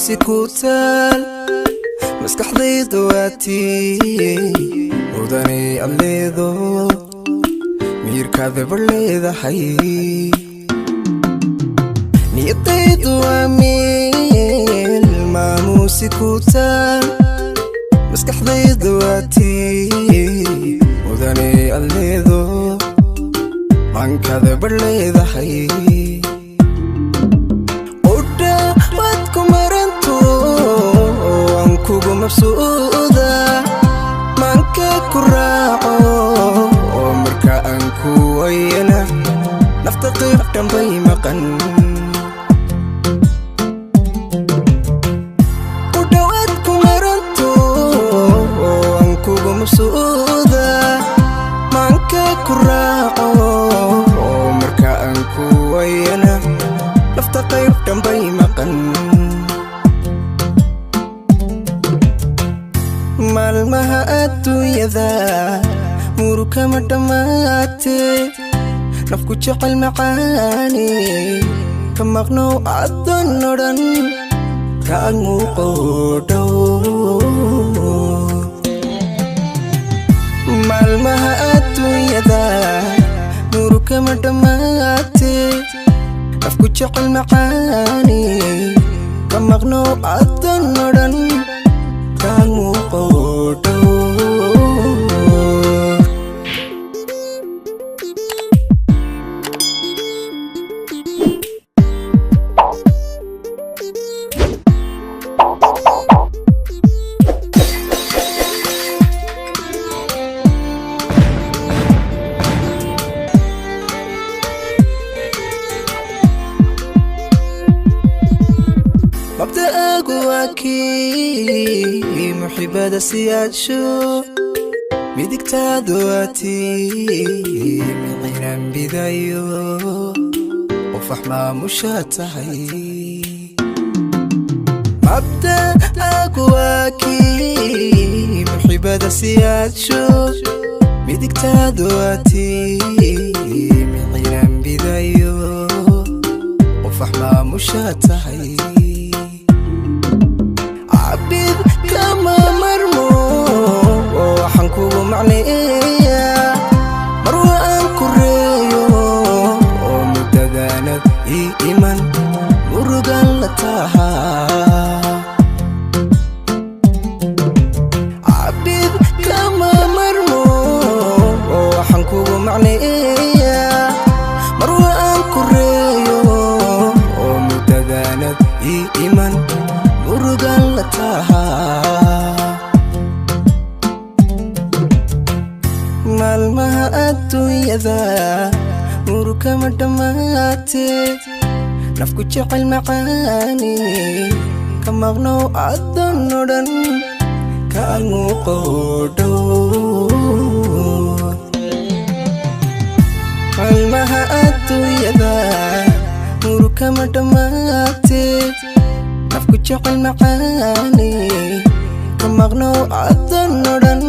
maamuusi ku taal maskaxdayda waatii mudane alleedo miirkaada barleedahay niyadaydu waa meel maamuusi ku taal maskaxdayda waatii mudane alleedo maankaada barleedahay kugu mabsuuda maanka ku raaco oo marka aan ku wayana nafta qayb dhanbay maqan u dhawaad ku maranto oo aan kugu mabsuuda maanka ku raaco oo marka aan ku wayana nafta qayb dhanbay maqan maalmaha adduunyada muruka ma dhammaate nafku jecel macaani ka maqnow addoon odhan ka ag muuqo dhow maalmaha adduunyada muruka ma dhammaate nafku jecel macaani ka maqnow addoon odhan مبدأك واكي محبة سيادشو بيدك تادواتي من غير بدايو وفحمة مشاتهي مبدأك واكي محبة سيادشو بيدك تادواتي من غير بدايو وفحمة مشاتهي عبيد كما مرمو وحنكو معنيا مروى أنكريو ومتدانت إيمان مرقان لتاها عبيد كما مرمو وحنكو معنيا مروى أنكريو ومتدانت إيمان مرقان لتاها مالمها الدنيا muruka ma dhammaate nafku jecel macaani ka maqnow addoon odhan ka ag muuqo dhow maalmaha adduunyada muruka ma dhammaate nafku jecel macaani ka maqnow addoon odhan